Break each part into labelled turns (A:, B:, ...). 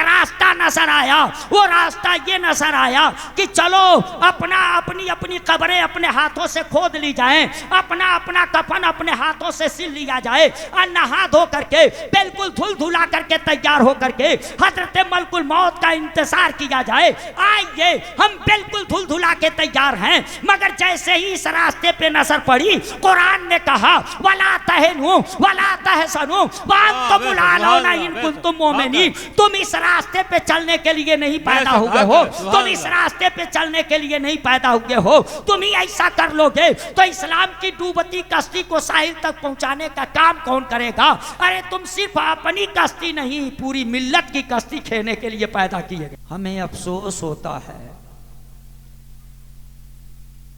A: रास्ता नजर आया। वो रास्ता ये नजर आया कि चलो अपना अपनी अपनी कब्रें अपने हाथों से खोद ली जाए, अपना अपना कफन अपने हाथों से सिल लिया जाए और नहा धो करके बिल्कुल धुल धुला करके तैयार हो करके हजरत मलकुल मौत का इंतजार किया जाए। आइए हम बिल्कुल धुल धुला के तैयार हैं, मगर जैसे ही इस रास्ते पे नजर पड़ी कुरान ने कहा वला तहनु वला तहसनु वांतुमुल आलौना इन कुंतुम मोमिनीन। तुम इस रास्ते पे चलने के लिए नहीं पैदा हुए हो, तुम इस रास्ते पे चलने के लिए नहीं पैदा हुए हो। तुम ही ऐसा कर लोगे तो इस्लाम की डूबती कश्ती को साहिल तक पहुंचाने का काम कौन करेगा? अरे तुम सिर्फ अपनी कश्ती नहीं पूरी मिल्लत की कश्ती खेने के लिए पैदा किए गए। हमें अफसोस होता है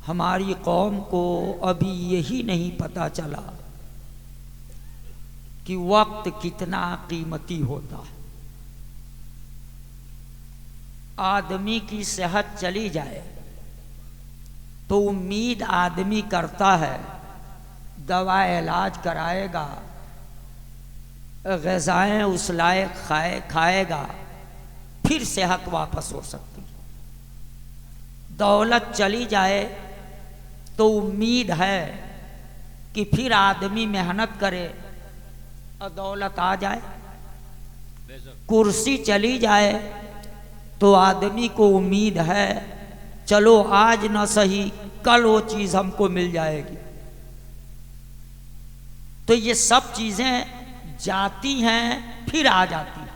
A: हमारी कौम को अभी यही नहीं पता चला कि वक्त कितना कीमती होता है। आदमी की सेहत चली जाए तो उम्मीद आदमी करता है दवा इलाज कराएगा, ग़िज़ाएं उस लायक खाएगा, फिर सेहत वापस हो सकती है। दौलत चली जाए तो उम्मीद है कि फिर आदमी मेहनत करे और दौलत आ जाए। कुर्सी चली जाए तो आदमी को उम्मीद है चलो आज न सही कल वो चीज़ हमको मिल जाएगी। तो ये सब चीज़ें जाती हैं फिर आ जाती हैं,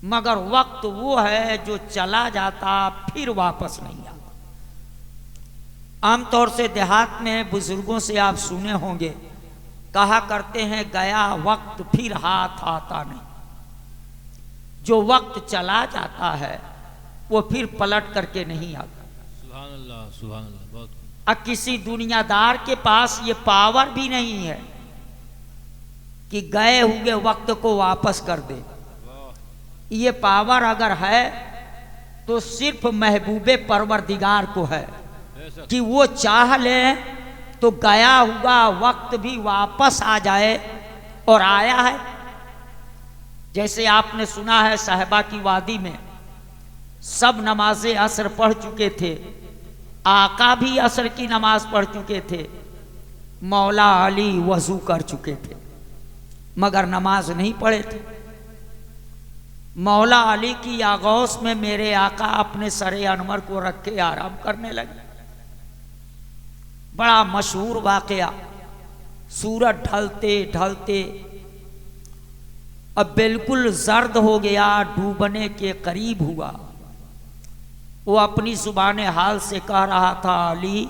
A: मगर वक्त वो है जो चला जाता फिर वापस नहीं आता। आमतौर से देहात में बुजुर्गों से आप सुने होंगे कहा करते हैं गया वक्त फिर हाथ आता नहीं। जो वक्त चला जाता है वो फिर पलट करके नहीं आता।
B: सुभान अल्लाह, सुभान अल्लाह। बहुत
A: अब किसी दुनियादार के पास ये पावर भी नहीं है कि गए हुए वक्त को वापस कर दे। ये पावर अगर है तो सिर्फ महबूबे परवरदिगार को है कि वो चाह ले तो गया हुआ वक्त भी वापस आ जाए, और आया है। जैसे आपने सुना है साहिबा की वादी में सब नमाज़े असर पढ़ चुके थे, आका भी असर की नमाज पढ़ चुके थे, मौला अली वज़ू कर चुके थे मगर नमाज नहीं पढ़े थे। मौला अली की आगोश में मेरे आका अपने सरे अनवर को रख के आराम करने लगे। बड़ा मशहूर वाकया, सूरज ढलते ढलते अब बिल्कुल जर्द हो गया, डूबने के करीब हुआ। वो अपनी जुबान हाल से कह रहा था अली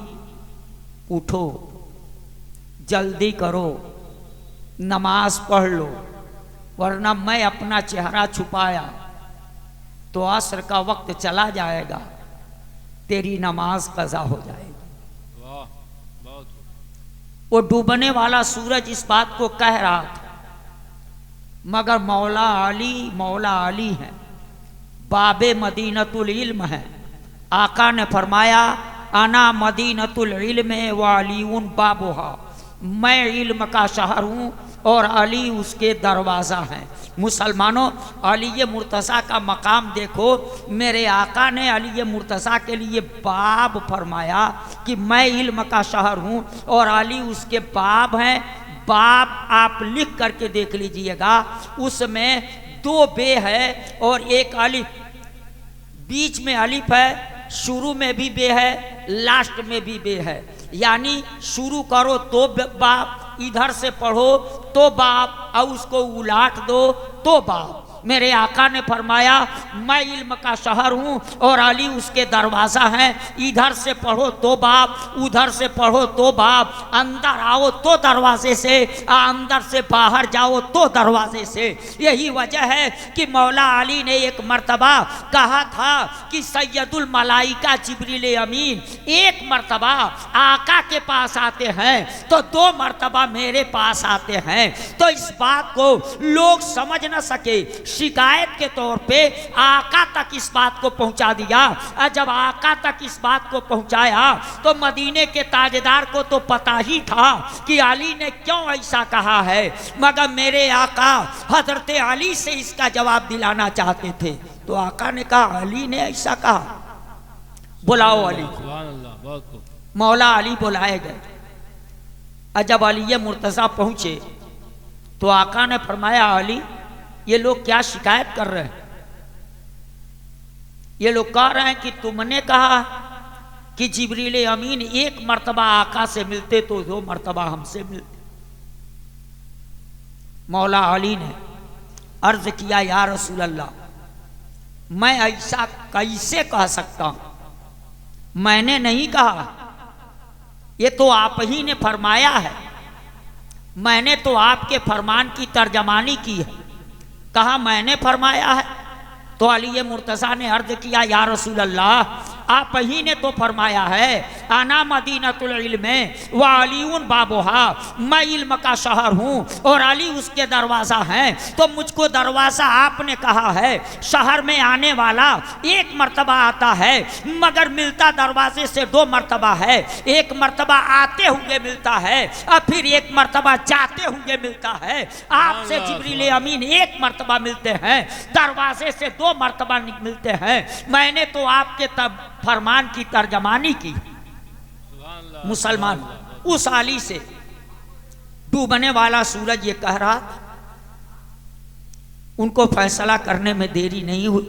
A: उठो, जल्दी करो, नमाज पढ़ लो, वरना मैं अपना चेहरा छुपाया तो असर का वक्त चला जाएगा, तेरी नमाज कज़ा हो जाएगी। वो डूबने वाला सूरज इस बात को कह रहा था, मगर मौला अली है, बाबे मदीनतुल इल्म है। आका ने फरमाया अना मदीनतुल इल्म व अलीउन बाबुहा, मैं इल्म का शहर हूँ और अली उसके दरवाज़ा हैं। मुसलमानों, अली मुर्तज़ा का मकाम देखो। मेरे आका ने अली मुर्तज़ा के लिए बाब फरमाया कि मैं इल्म का शहर हूँ और अली उसके बाब हैं। बाब आप लिख करके देख लीजिएगा, उसमें 2 बे है और एक अलिफ, बीच में अलिफ है, शुरू में भी बे है, लास्ट में भी बे है। यानी शुरू करो तो बाप, इधर से पढ़ो तो बाप, और उसको उलाट दो तो बाप। मेरे आका ने फरमाया मैं इल्म का शहर हूँ और अली उसके दरवाज़ा हैं। इधर से पढ़ो तो बाप, उधर से पढ़ो तो बाप, अंदर आओ तो दरवाजे से, अंदर से बाहर जाओ तो दरवाजे से। यही वजह है कि मौला अली ने एक मर्तबा कहा था कि सैयदुल मलाइका जिब्रील अमीन एक मर्तबा आका के पास आते हैं तो 2 मर्तबा मेरे पास आते हैं। तो इस बात को लोग समझ न सके, शिकायत के तौर पे आका तक इस बात को पहुंचा दिया। और जब आका तक इस बात को पहुंचाया तो मदीने के ताजदार को तो पता ही था कि अली ने क्यों ऐसा कहा है, मगर मेरे आका हजरत अली से इसका जवाब दिलाना चाहते थे। तो आका ने कहा अली ने ऐसा कहा, बुलाओ अली।
B: सुभान अल्लाह, बहुत खूब।
A: मौला अली बुलाए गए। और जब अली मुर्तज़ा पहुंचे तो आका ने फरमाया अली ये लोग क्या शिकायत कर रहे हैं? ये लोग कह रहे हैं कि तुमने कहा कि जिब्रील अमीन एक मर्तबा आका से मिलते तो 2 मर्तबा हमसे मिलते। मौला अली ने अर्ज किया या रसूल अल्लाह, मैं ऐसा कैसे कह सकता हूं? मैंने नहीं कहा, ये तो आप ही ने फरमाया है। मैंने तो आपके फरमान की तर्जमानी की है। कहा मैंने फरमाया है? तो अली मुर्तज़ा ने अर्ज किया या रसूल अल्लाह, आप ही ने तो फरमाया है आना मदीनतुल इल्म व अलीउन बाबुहा, मैं इल्म का शहर हूँ और अली उसके दरवाज़ा हैं। तो मुझको दरवाज़ा आपने कहा है, शहर में आने वाला 1 मर्तबा आता है मगर मिलता दरवाजे से 2 मर्तबा है। 1 मर्तबा आते हुए मिलता है और फिर 1 मर्तबा जाते हुए मिलता है। आपसे जिब्रील अमीन 1 मर्तबा मिलते हैं, दरवाजे से 2 मर्तबा मिलते हैं। मैंने तो आपके तब फरमान की तर्जमानी की। मुसलमान उस अली से डूबने वाला सूरज ये कह रहा था। उनको फैसला करने में देरी नहीं हुई।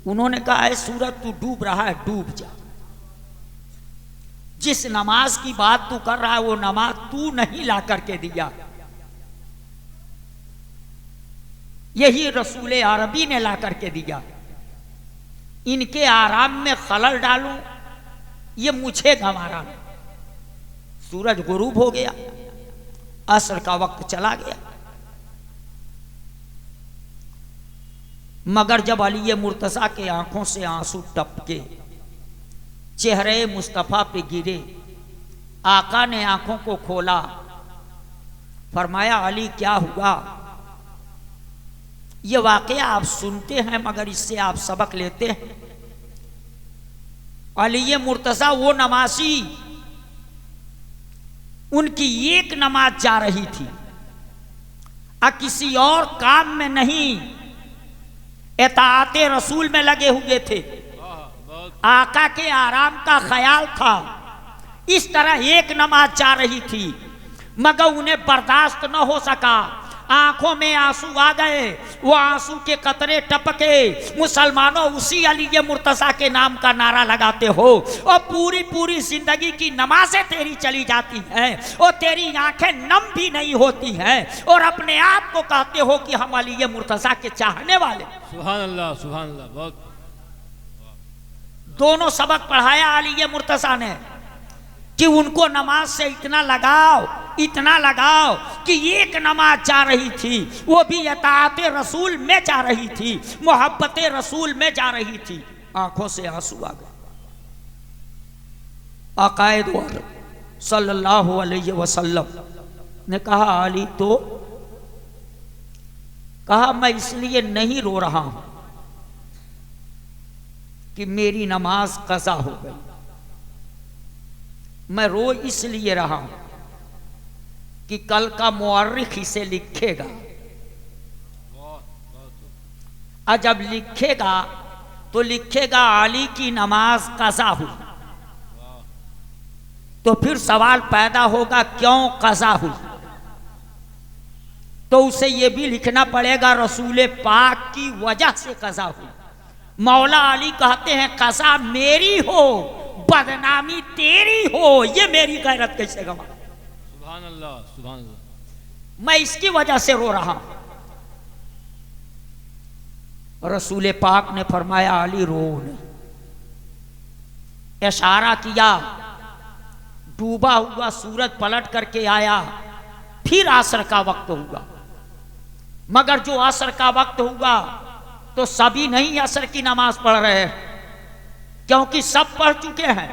A: उन्होंने कहा है सूरज तू डूब रहा है, डूब जा। जिस नमाज की बात तू कर रहा है वो नमाज तू नहीं ला करके दिया, यही रसूल अरबी ने ला करके दिया। इनके आराम में खलल डालूं ये मुझे गंवारा नहीं। सूरज गुरूब हो गया, असर का वक्त चला गया। मगर जब अली मुर्तज़ा के आंखों से आंसू टपके, चेहरे मुस्तफ़ा पे गिरे, आका ने आंखों को खोला, फरमाया अली क्या हुआ? ये वाकया आप सुनते हैं मगर इससे आप सबक लेते हैं। अली मुर्तज़ा वो नमाजी, उनकी 1 नमाज जा रही थी और किसी और काम में नहीं, इताअते रसूल में लगे हुए थे। आका के आराम का ख्याल था। इस तरह 1 नमाज जा रही थी मगर उन्हें बर्दाश्त न हो सका। आंखों में आंसू आ गए, वो आंसू के कतरे टपके। मुसलमानों उसी अली मुर्तज़ा के नाम का नारा लगाते हो और पूरी पूरी जिंदगी की नमाजें तेरी चली जाती हैं और तेरी आंखें नम भी नहीं होती हैं और अपने आप को कहते हो कि हम अली मुर्तज़ा के चाहने वाले।
B: सुभान अल्लाह, सुभान अल्लाह, बहुत।
A: दोनों सबक पढ़ाया अली मुर्तज़ा ने कि उनको नमाज से इतना लगाओ कि 1 नमाज जा रही थी, वो भी इताअते रसूल में जा रही थी, मोहब्बते रसूल में जा रही थी। आंखों से आंसू आ गए। आकाए दो आलम सल्लल्लाहु अलैहि वसल्लम ने कहा अली तो कहा मैं इसलिए नहीं रो रहा हूं कि मेरी नमाज कज़ा हो गई, मैं रो इसलिए रहा हूं कि कल का मुअर्रिख इसे लिखेगा और जब लिखेगा तो लिखेगा अली की नमाज कज़ा हुई। तो फिर सवाल पैदा होगा क्यों कज़ा हुई? तो उसे यह भी लिखना पड़ेगा रसूल पाक की वजह से कज़ा हुई। मौला अली कहते हैं कज़ा मेरी हो बदनामी तेरी हो, ये मेरी गैरत कैसे गवा?
B: सुभान अल्लाह, सुभान अल्लाह।
A: मैं इसकी वजह से रो रहा हूं। रसूल पाक ने फरमाया अली रो नहीं। इशारा किया, डूबा हुआ सूरज पलट करके आया, फिर असर का वक्त हुआ। मगर जो असर का वक्त हुआ तो सभी नहीं असर की नमाज पढ़ रहे हैं, क्योंकि सब पढ़ चुके हैं।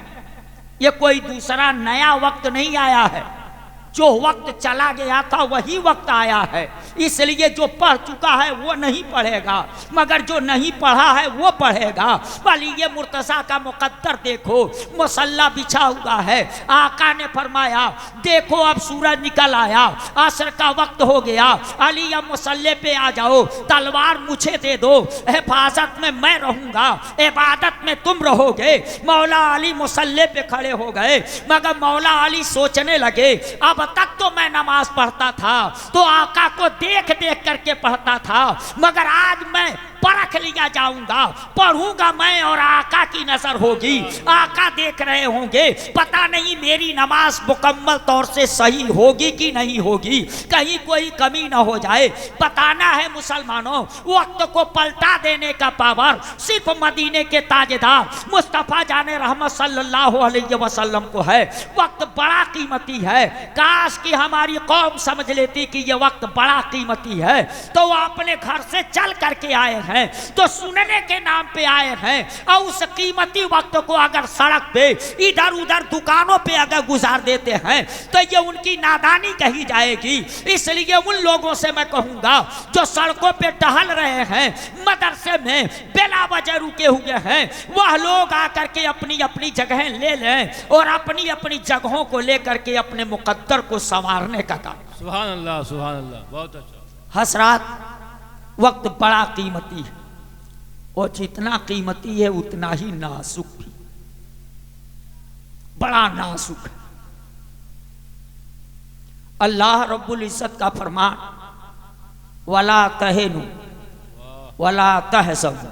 A: ये कोई दूसरा नया वक्त नहीं आया है। जो वक्त चला गया था वही वक्त आया है, इसलिए जो पढ़ चुका है वो नहीं पढ़ेगा, मगर जो नहीं पढ़ा है वो पढ़ेगा। वली मुर्तज़ा का मुकद्दर देखो, मुसल्ला बिछा हुआ है, आका ने फरमाया देखो अब सूरज निकल आया, असर का वक्त हो गया, अली अब मुसल्ले पे आ जाओ, तलवार मुझे दे दो, हिफाजत में मैं रहूंगा, इबादत में तुम रहोगे। मौला अली मुसल्ले पे खड़े हो गए, मगर मौला अली सोचने लगे अब तक तो मैं नमाज पढ़ता था तो आका को देख देख करके पढ़ता था, मगर आज मैं परख लिया जाऊंगा, पढ़ूंगा मैं और आका की नजर होगी, आका देख रहे होंगे, पता नहीं मेरी नमाज मुकम्मल तौर से सही होगी कि नहीं होगी, कहीं कोई कमी ना हो जाए। बताना है मुसलमानों, वक्त को पलटा देने का पावर सिर्फ मदीने के ताजेदार मुस्तफ़ा जाने रहमत सल्लल्लाहु अलैहि वसल्लम को है। वक्त बड़ा कीमती है, काश कि हमारी कौम समझ लेती कि ये वक्त बड़ा कीमती है, तो वो अपने घर से चल करके आए हैं, तो सुनने के नाम पे आए हैं, और उस कीमती वक्त को अगर सड़क पे इधर उधर दुकानों पे अगर गुजार देते हैं तो ये उनकी नादानी कही जाएगी। इसलिए उन लोगों से मैं कहूंगा जो सड़कों पे टहल रहे हैं, मदरसे में बिला वजह रुके हुए हैं, वह लोग आकर के अपनी अपनी जगहें ले लें और अपनी अपनी जगहों को लेकर के अपने मुकद्दर को संवारने का काम।
B: सुभान अल्लाह, सुभान अल्लाह, बहुत अच्छा।
A: हसरात, वक्त बड़ा कीमती है, और जितना कीमती है उतना ही नाजुक भी, बड़ा नाजुक है। अल्लाह रब्बुल इज्जत का फरमान, वला तहनु वला तहज़नु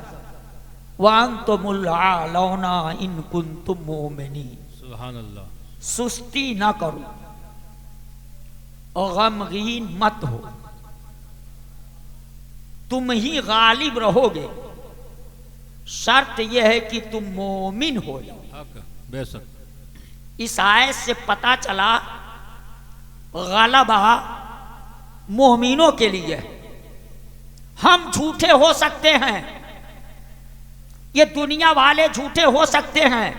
A: व अंतुमुल आलौना इन कुंतुम मोमिनीन।
B: सुभान अल्लाह।
A: सुस्ती ना करो और गमगीन मत हो, तुम ही गालिब रहोगे, शर्त यह है कि तुम मोमिन हो जाओ।
B: बेशक
A: इस आयत से पता चला गलबा मोमिनों के लिए। हम झूठे हो सकते हैं, ये दुनिया वाले झूठे हो सकते हैं,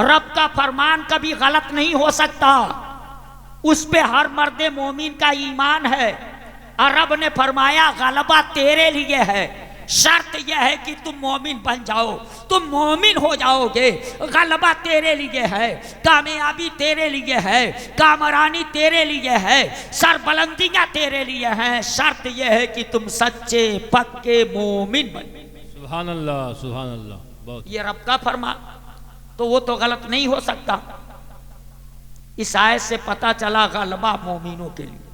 A: रब का फरमान कभी गलत नहीं हो सकता, उस पे हर मर्दे मोमिन का ईमान है। और रब ने फरमाया गलबा तेरे लिए है, शर्त यह है कि तुम मोमिन बन जाओ, तुम मोमिन हो जाओगे। गलबा तेरे लिए है, कामयाबी तेरे लिए है, कामरानी तेरे लिए है, सरबलंदियां तेरे लिए हैं, शर्त यह है कि तुम सच्चे पक्के मोमिन बन।
B: सुभान अल्लाह, सुभान अल्लाह, बहुत।
A: ये रब का फरमान, तो वो तो गलत नहीं हो सकता। इस आयत से पता चला गलबा मोमिनों के लिए।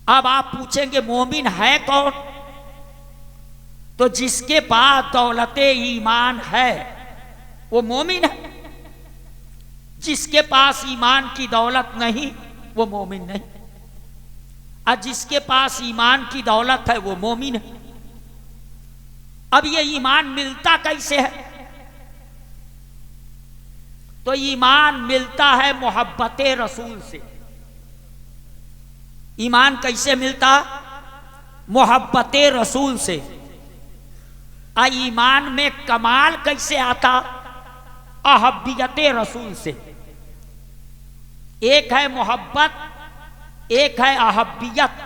A: अब आप पूछेंगे मोमिन है कौन? तो जिसके पास दौलते ईमान है वो मोमिन है, जिसके पास ईमान की दौलत नहीं वो मोमिन नहीं, और जिसके पास ईमान की दौलत है वो मोमिन है। अब ये ईमान मिलता कैसे है? तो ईमान मिलता है मोहब्बत रसूल से। ईमान कैसे मिलता? मोहब्बत रसूल से। ईमान में कमाल कैसे आता? अहब्बियत रसूल से। एक है मोहब्बत, एक है अहब्बियत।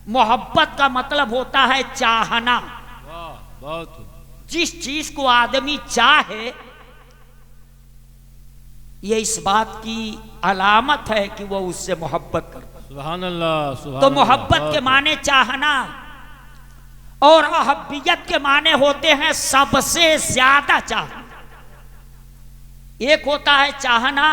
A: मोहब्बत का मतलब होता है चाहना।
B: वाह, बहुत।
A: जिस चीज को आदमी चाहे, ये इस बात की अलामत है कि वो उससे मोहब्बत करता।
B: सुभान अल्लाह, सुभान
A: तो
B: अल्लाह,
A: मोहब्बत के माने चाहना, और अहब्बियत के माने होते हैं सबसे ज्यादा चाहना। एक होता है चाहना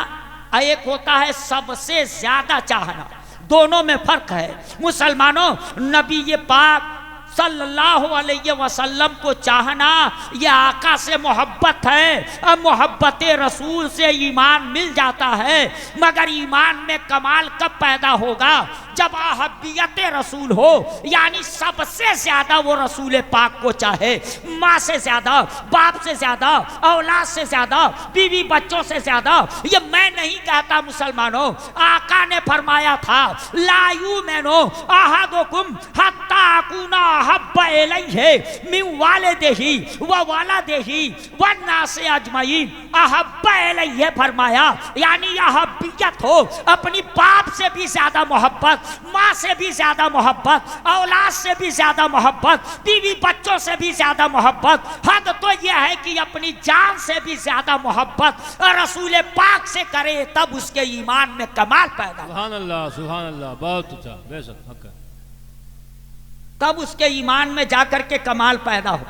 A: और एक होता है सबसे ज्यादा चाहना, दोनों में फर्क है। मुसलमानों, नबी ये पाक सल्लल्लाहु अलैहि वसल्लम को चाहना ये आका से मोहब्बत है। अब मोहब्बत रसूल से ईमान मिल जाता है, मगर ईमान में कमाल कब पैदा होगा? जब अहब्बियत रसूल हो, यानी सबसे ज्यादा वो रसूल पाक को चाहे, माँ से ज्यादा, बाप से ज्यादा, औलाद से ज्यादा, बीवी बच्चों से ज्यादा। ये मैं नहीं कहता मुसलमानों, आका ने फरमाया था ला युमिनु अहदुकुम हत्ता अकूना अहब्ब इलैहि मिन वालिदिही व वालदिही वन्नास अजमईन। अहब्ब इलैहि फरमाया यानी अहब्बियत हो, अपनी बाप से भी ज्यादा मोहब्बत, माँ से भी ज्यादा मोहब्बत, औलाद से भी ज्यादा मोहब्बत, बीवी बच्चों से भी ज्यादा मोहब्बत। हद तो यह है कि अपनी जान से भी ज्यादा मोहब्बत रसूल पाक से करे, तब उसके ईमान में कमाल पैदा हो।
B: सुभान अल्लाह, बहुत अच्छा, बेशक हक है।
A: तब उसके ईमान में जाकर के कमाल पैदा हो।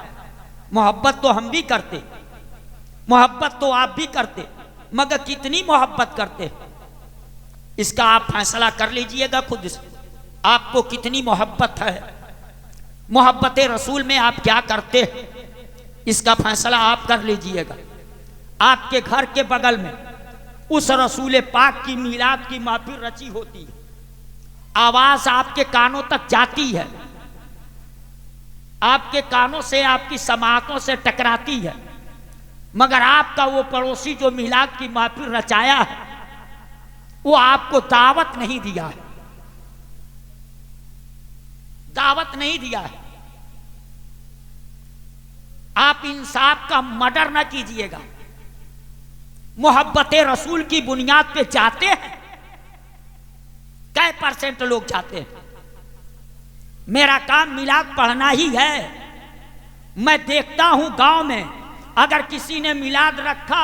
A: मोहब्बत तो हम भी करते, मोहब्बत तो आप भी करते, मगर कितनी मोहब्बत करते इसका आप फैसला कर लीजिएगा खुद से, आपको कितनी मोहब्बत है। मोहब्बत रसूल में आप क्या करते हैं इसका फैसला आप कर लीजिएगा। आपके घर के बगल में उस रसूल पाक की मीलाद की महफिल रची होती है, आवाज आपके कानों तक जाती है, आपके कानों से, आपकी समातों से टकराती है, मगर आपका वो पड़ोसी जो मीलाद की महफिल रचाया है वो आपको दावत नहीं दिया है, दावत नहीं दिया है। आप इंसाफ का मर्डर न कीजिएगा। मोहब्बत रसूल की बुनियाद पे जाते हैं, कै % लोग जाते हैं। मेरा काम मिलाद पढ़ना ही है। मैं देखता हूं गांव में अगर किसी ने मिलाद रखा,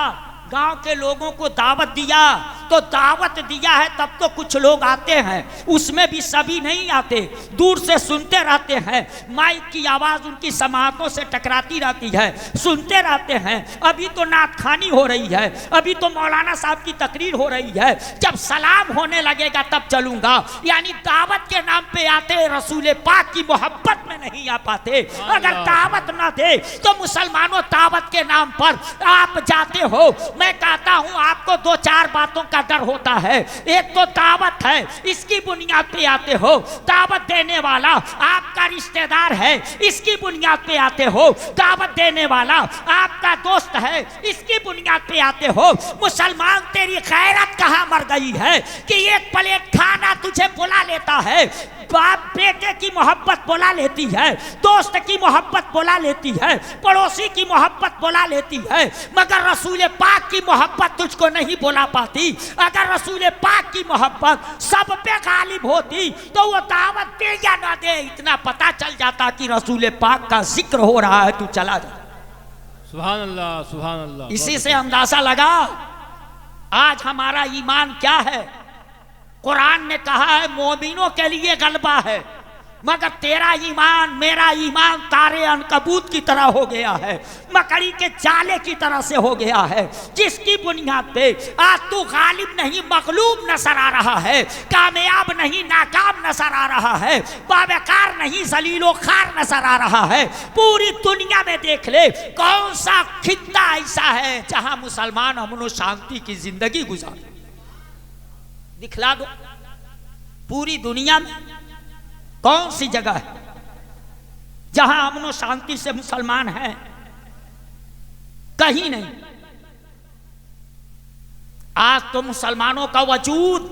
A: गांव के लोगों को दावत दिया, तो दावत दिया है तब तो कुछ लोग आते हैं, उसमें भी सभी नहीं आते, दूर से सुनते रहते हैं, माइक की आवाज उनकी समातों से टकराती रहती है, सुनते रहते हैं। अभी तो नातखानी हो रही है, अभी तो मौलाना साहब की तकरीर हो रही है, जब सलाम होने लगेगा तब चलूंगा। यानी दावत के नाम पे आते, रसूल पाक की मोहब्बत में नहीं आ पाते। अगर दावत ना दे तो मुसलमानों दावत के नाम पर आप जाते हो। मैं कहता हूं आपको 2-4 बातों का डर होता है। एक तो दावत है, इसकी बुनियाद पे आते हो, दावत देने वाला आपका रिश्तेदार है, इसकी बुनियाद पे आते हो, दावत देने वाला आपका दोस्त है, इसकी बुनियाद पे आते हो। मुसलमान तेरी गैरत कहां मर गई है कि एक प्लेट खाना तुझे बुला लेता है, बाप बेटे की मोहब्बत बुला लेती है, दोस्त की मोहब्बत बुला लेती है, पड़ोसी की मोहब्बत बुला लेती है, मगर रसूल पाक की मोहब्बत तुझको नहीं बुला पाती। अगर रसूल पाक की मोहब्बत सब पे गालिब होती तो वो दावत दे या ना दे इतना पता चल जाता कि रसूल पाक का जिक्र हो रहा है, तू चला जा।
B: सुभान अल्लाह, सुभान अल्लाह।
A: इसी से अंदाजा लगा आज हमारा ईमान क्या है। कुरान ने कहा है मोमिनों के लिए गलबा है, मगर तेरा ईमान मेरा ईमान तारे अनकबूत की तरह हो गया है, मकड़ी के जाले की तरह से हो गया है, जिसकी बुनियाद पे आज तू गालिब नहीं मगलूब नजर आ रहा है, कामयाब नहीं नाकाम नजर आ रहा है, बाबेकार नहीं जलीलो खार नजर आ रहा है। पूरी दुनिया में देख ले कौन सा खित्ता ऐसा है जहां मुसलमान अमन और शांति की जिंदगी गुजारे, दिखला दो। पूरी दुनिया में कौन सी जगह है जहां अमन और शांति से मुसलमान हैं? कहीं नहीं। आज तो मुसलमानों का वजूद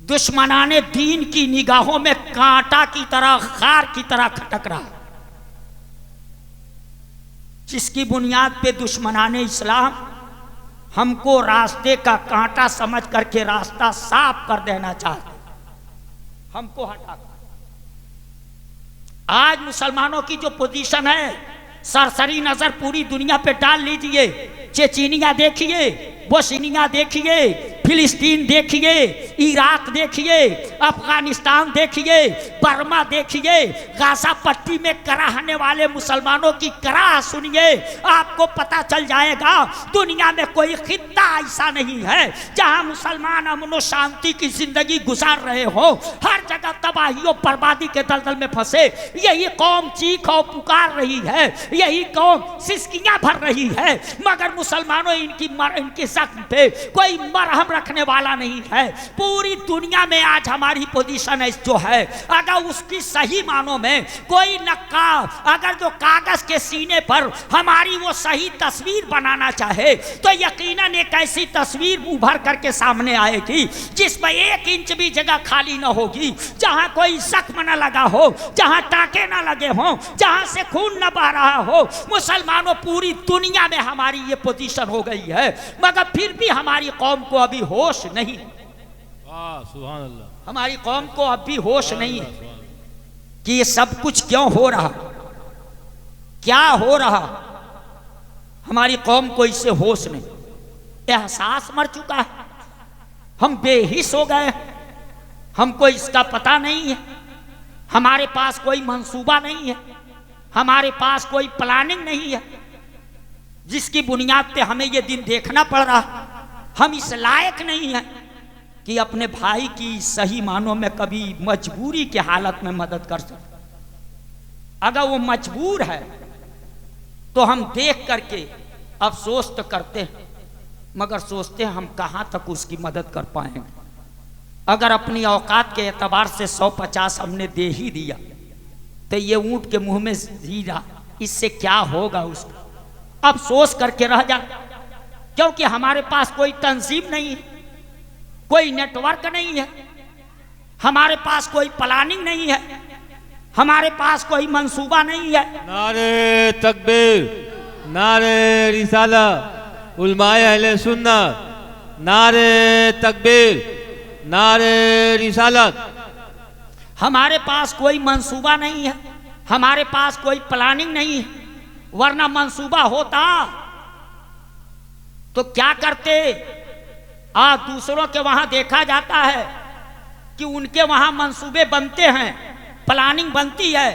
A: दुश्मनाने दीन की निगाहों में कांटा की तरह, खार की तरह खटक रहा, जिसकी बुनियाद पे दुश्मनाने इस्लाम हमको रास्ते का कांटा समझ करके रास्ता साफ कर देना चाहते, हमको हटा। आज मुसलमानों की जो पोजीशन है, सरसरी नजर पूरी दुनिया पे डाल लीजिए। चेचीनिया देखिए, बोस्निया देखिए, फिलिस्तीन देखिए, इराक देखिए, अफगानिस्तान देखिए, बर्मा देखिए, गाजा पट्टी में कराहने वाले मुसलमानों की कराह सुनिए, आपको पता चल जाएगा दुनिया में कोई खित्ता ऐसा नहीं है जहां मुसलमान अमन और शांति की जिंदगी गुजार रहे हो। हर जगह तबाही और बर्बादी के दलदल में फंसे यही कौम चीख और पुकार रही है, यही कौम सिसकियां भर रही है, मगर मुसलमानों इनकी जख्म पे कोई मरहम रखने वाला नहीं है। पूरी दुनिया में आज हमारी पोजीशन है जो है, अगर उसकी सही मानों में कोई नक्का अगर जो कागज के सीने पर हमारी वो सही तस्वीर बनाना चाहे तो यकीनन एक ऐसी तस्वीर उभर करके सामने आएगी जिसमें 1 इंच भी जगह खाली न होगी, जहां कोई जख्म न लगा हो, जहां टाके न लगे हो, जहां से खून न बह रहा हो। मुसलमानों, पूरी दुनिया में हमारी ये पोजीशन हो गई है, मगर फिर भी हमारी कौम को अभी होश नहीं।
B: सुभान अल्लाह।
A: हमारी कौम को अब भी होश नहीं है कि ये सब कुछ क्यों हो रहा, क्या हो रहा। हमारी कौम को इससे होश नहीं, एहसास मर चुका है, हम बेहिस हो गए, हमको इसका पता नहीं है, हमारे पास कोई मंसूबा नहीं है, हमारे पास कोई प्लानिंग नहीं है, जिसकी बुनियाद पे हमें ये दिन देखना पड़ रहा। हम इस लायक नहीं है कि अपने भाई की सही मानों में कभी मजबूरी के हालत में मदद कर सके। अगर वो मजबूर है तो हम देख करके अफसोस तो करते हैं, मगर सोचते हैं हम कहाँ तक उसकी मदद कर पाएंगे। अगर अपनी औकात के एतबार से 150 हमने दे ही दिया तो ये ऊंट के मुंह में हीरा, इससे क्या होगा उसका। अफसोस करके रह जा, क्योंकि हमारे पास कोई तंजीम नहीं है, कोई नेटवर्क नहीं है, हमारे पास कोई प्लानिंग नहीं है, हमारे पास कोई मंसूबा नहीं है।
B: नारे तकबीर, नारे रिसाला, उलमाए अहले सुन्नत, नारे तकबीर, नारे रिसालत।
A: हमारे पास कोई मंसूबा नहीं है, हमारे पास कोई प्लानिंग नहीं है, वरना मंसूबा होता तो क्या करते। आज दूसरों के वहां देखा जाता है कि उनके वहां मंसूबे बनते हैं, प्लानिंग बनती है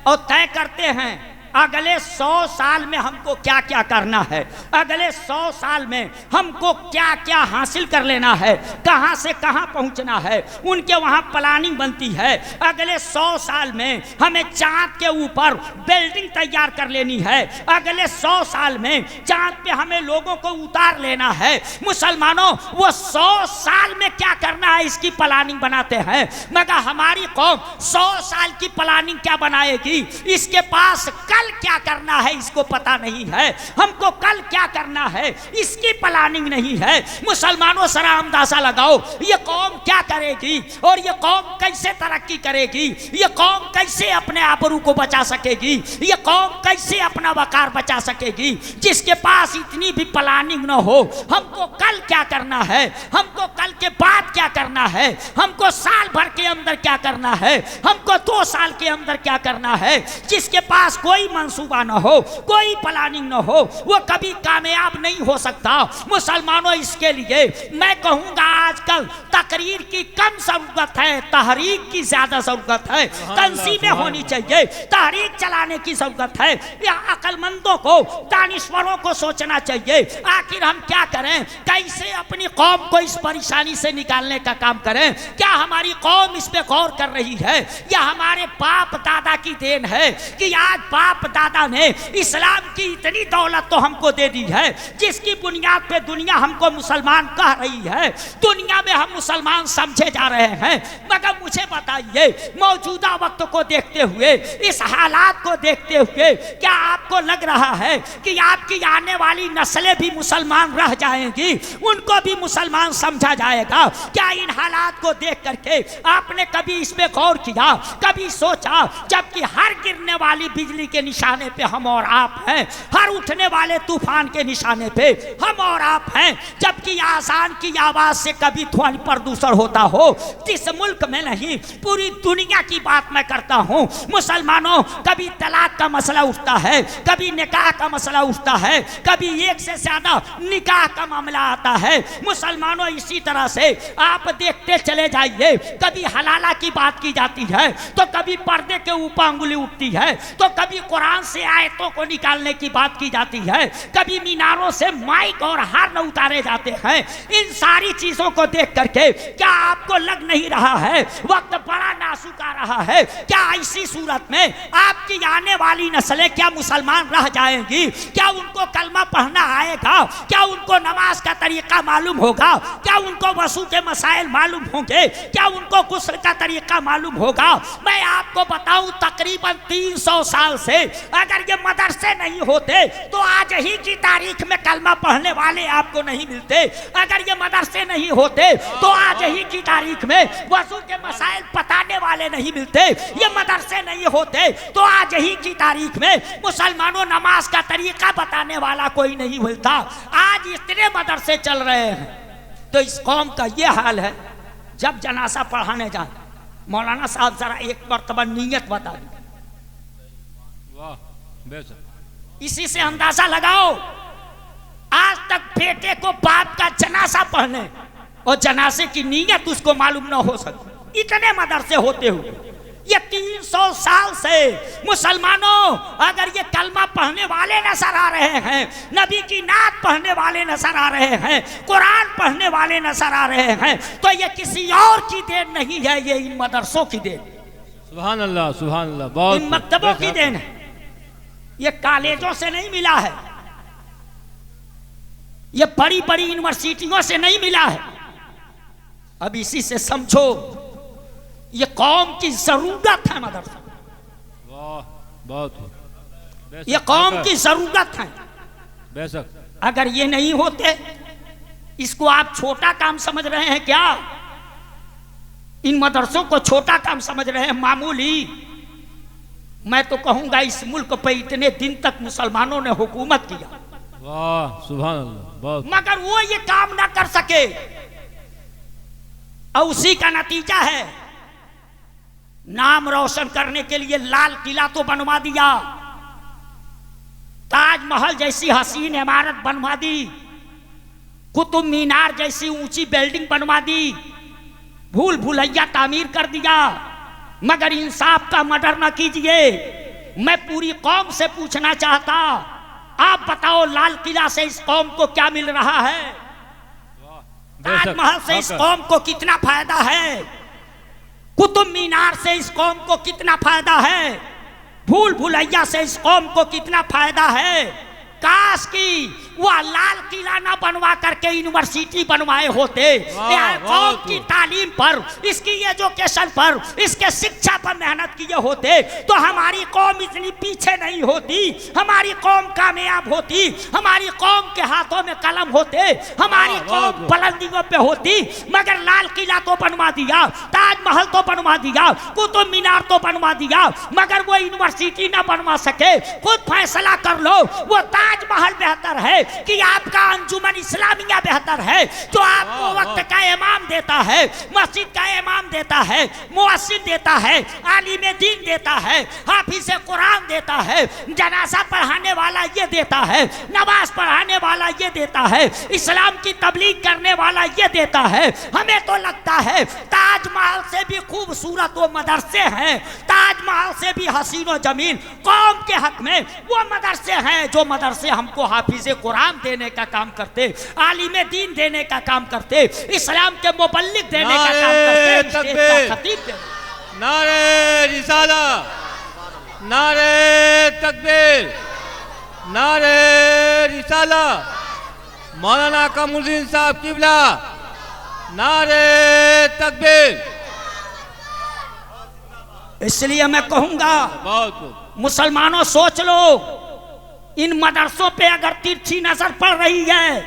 A: और तय करते हैं अगले 100 साल में हमको क्या क्या करना है, अगले 100 साल में हमको क्या क्या हासिल कर लेना है, कहां से कहां पहुंचना है। उनके वहां प्लानिंग बनती है, अगले 100 साल में हमें चांद के ऊपर बिल्डिंग तैयार कर लेनी है, अगले 100 साल में चांद पे हमें लोगों को उतार लेना है। मुसलमानों, वो 100 साल में क्या करना है इसकी प्लानिंग बनाते हैं, मगर हमारी कौम 100 साल की प्लानिंग क्या बनाएगी। इसके पास कल क्या करना है इसको पता नहीं है, हमको कल क्या करना है इसकी प्लानिंग नहीं है। मुसलमानों, सरा अंदाजा लगाओ ये कौम क्या करेगी और ये कौम कैसे तरक्की करेगी, ये कौम कैसे अपने आबरू को बचा सकेगी, ये कौम कैसे अपना वकार बचा सकेगी जिसके पास इतनी भी प्लानिंग न हो। हमको कल क्या करना है, हमको कल के बाद क्या करना है, हमको साल भर के अंदर क्या करना है, हमको 2 साल के अंदर क्या करना है। जिसके पास कोई मंसूबा न हो, कोई प्लानिंग न हो, वो कभी कामयाब नहीं हो सकता। मुसलमानों, इसके लिए मैं कहूंगा आजकल तकरीर की कम जरूरत है, तहरीक की ज्यादा जरूरत है। तंजीमें होनी चाहिए, तहरीक चलाने की जरूरत है। या अक्लमंदों को, दानिश्वरों को सोचना चाहिए आखिर हम क्या करें, कैसे अपनी कौम को इस परेशानी से निकालने का काम करें। क्या हमारी कौम इस पे गौर कर रही है या हमारे बाप दादा की देन है कि आज बाप दादा ने इस्लाम की इतनी दौलत तो हमको दे दी है जिसकी बुनियाद पे दुनिया हमको मुसलमान कह रही है, दुनिया में हम मुसलमान समझे जा रहे हैं। मगर मुझे बताइए, मौजूदा वक्त को देखते हुए, इस हालात को देखते हुए, क्या आपको लग रहा है कि आपकी आने वाली नस्लें भी मुसलमान रह जाएंगी, उनको भी मुसलमान समझा जाएगा? क्या इन हालात को देख करके आपने कभी इस पे गौर किया, कभी सोचा? जबकि हर गिरने वाली बिजली के निशाने पे हम और आप हैं, हर उठने वाले तूफान के निशाने पे हम और आप हैं। जबकि आसान की आवाज से कभी ध्वनि प्रदूषण होता हो, जिस मुल्क में नहीं, पूरी दुनिया की बात मैं करता हूं। मुसलमानों, कभी तलाक का मसला उठता है, कभी निकाह का मसला उठता है, कभी एक से ज्यादा निकाह का मामला आता है। मुसलमानों, इसी तरह से आप देखते चले जाइए, कभी हलाला की बात की जाती है तो कभी पर्दे के ऊपर अंगुली उठती है तो कभी कुरान से आयतों को निकालने की बात की जाती है, कभी मीनारों से माइक और हार्न उतारे जाते हैं। इन सारी चीजों को देख करके क्या आपको लग नहीं रहा है वक्त बड़ा नाजुक आ रहा है? क्या ऐसी सूरत में आपकी आने वाली नस्लें क्या मुसलमान रह जाएंगी? क्या उनको कलमा पढ़ना आएगा? क्या उनको नमाज का तरीका मालूम होगा? क्या उनको वसू के मसाइल मालूम होंगे? क्या उनको गुस्ल का तरीका मालूम होगा? मैं आपको बताऊं तकरीबन 300 साल से अगर ये मदरसे नहीं होते तो आज ही की तारीख में कलमा पढ़ने वाले आपको नहीं मिलते। अगर ये मदरसे नहीं होते तो आज ही की तारीख में वजू के मसाइल बताने वाले नहीं मिलते। ये मदरसे नहीं होते तो आज ही की तारीख में मुसलमानों नमाज का तरीका बताने वाला कोई नहीं मिलता। आज इतने मदरसे चल रहे हैं तो इस कौम का ये हाल है। जब जनाजा पढ़ाने जाए, मौलाना साहब जरा एक मर्तबा नीयत बता दी, इसी से अंदाजा लगाओ आज तक बेटे को बाप का जनाजा पढ़ने और जनाजे की नीयत उसको मालूम ना हो सके। इतने मदरसे होते हुए ये 300 साल से मुसलमानों अगर ये कलमा पढ़ने वाले नजर आ रहे हैं, नबी की नात पढ़ने वाले नजर आ रहे हैं, कुरान पढ़ने वाले नजर आ रहे हैं, तो ये किसी और की देन नहीं है, ये इन मदरसों की देन।
B: सुभान अल्लाह, सुभान अल्लाह, बहुत
A: इन मक्तबों की देन है। ये कॉलेजों से नहीं मिला है, ये बड़ी बड़ी यूनिवर्सिटियों से नहीं मिला है। अब इसी से समझो ये कौम की जरूरत है मदरसा।
B: वाह, बहुत
A: ये कौम की जरूरत है।
B: बेशक
A: अगर ये नहीं होते, इसको आप छोटा काम समझ रहे हैं क्या? इन मदरसों को छोटा काम समझ रहे हैं, मामूली। मैं तो कहूंगा इस मुल्क पे इतने दिन तक मुसलमानों ने हुकूमत किया,
B: वाह, सुभान अल्लाह, बहुत,
A: मगर वो ये काम ना कर सके और उसी का नतीजा है नाम रोशन करने के लिए लाल किला तो बनवा दिया, ताजमहल जैसी हसीन इमारत बनवा दी, कुतुब मीनार जैसी ऊंची बिल्डिंग बनवा दी, भूल भुलैया तामीर कर दिया, मगर इंसाफ का मर्डर न कीजिए। मैं पूरी कौम से पूछना चाहता, आप बताओ लाल किला से इस कौम को क्या मिल रहा है? ताजमहल से इस कौम को कितना फायदा है? कुतुब मीनार से इस कौम को कितना फायदा है? भूल भुलैया से इस कौम को कितना फायदा है? काश की वह लाल किला ना बनवा करके यूनिवर्सिटी बनवाए होते। कौम की तालीम पर, इसकी एजुकेशन पर, इसके शिक्षा पर मेहनत किए होते तो हमारी कौम इतनी पीछे नहीं होती, हमारी कौम कामयाब होती, हमारी कौम के हाथों में कलम होते, हमारी कौम बुलंदियों पे होती। मगर लाल किला तो बनवा दिया, ताजमहल तो बनवा दिया, कुतुब मीनार तो बनवा दिया, मगर वो यूनिवर्सिटी ना बनवा सके। खुद फैसला कर लो, वो ताजमहल बेहतर है कि आपका अंजुमन इस्लामिया बेहतर है, जो आपको वक्त का इमाम देता है, मस्जिद का इमाम देता है, मुअस्सिन देता है, आलिम दीन देता है, हाफिज कुरान देता है, जनाजा पढ़ाने वाला ये देता है, नमाज पढ़ाने वाला ये देता है, इस्लाम की तबलीग करने वाला ये देता है। हमें तो लगता है ताजमहल से भी खूबसूरत वो मदरसे हैं, ताजमहल से भी हसीन व जमील कौम के हक में वो मदरसे हैं, जो मदरसे हमको हाफिज कुरान देने का काम करते, आलिम दीन देने का काम करते, इस्लाम के मुबल्लिग देने का काम करते, खतीब देने।
B: नारे रिसाला, नारे तकबीर, नारे रिसाला, मौलाना कमरुद्दीन साहब किबला, नारे तकबीर।
A: इसलिए मैं कहूंगा मुसलमानों सोच लो, इन मदरसों पे अगर तिरछी नजर पड़ रही है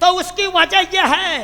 A: तो उसकी वजह यह है,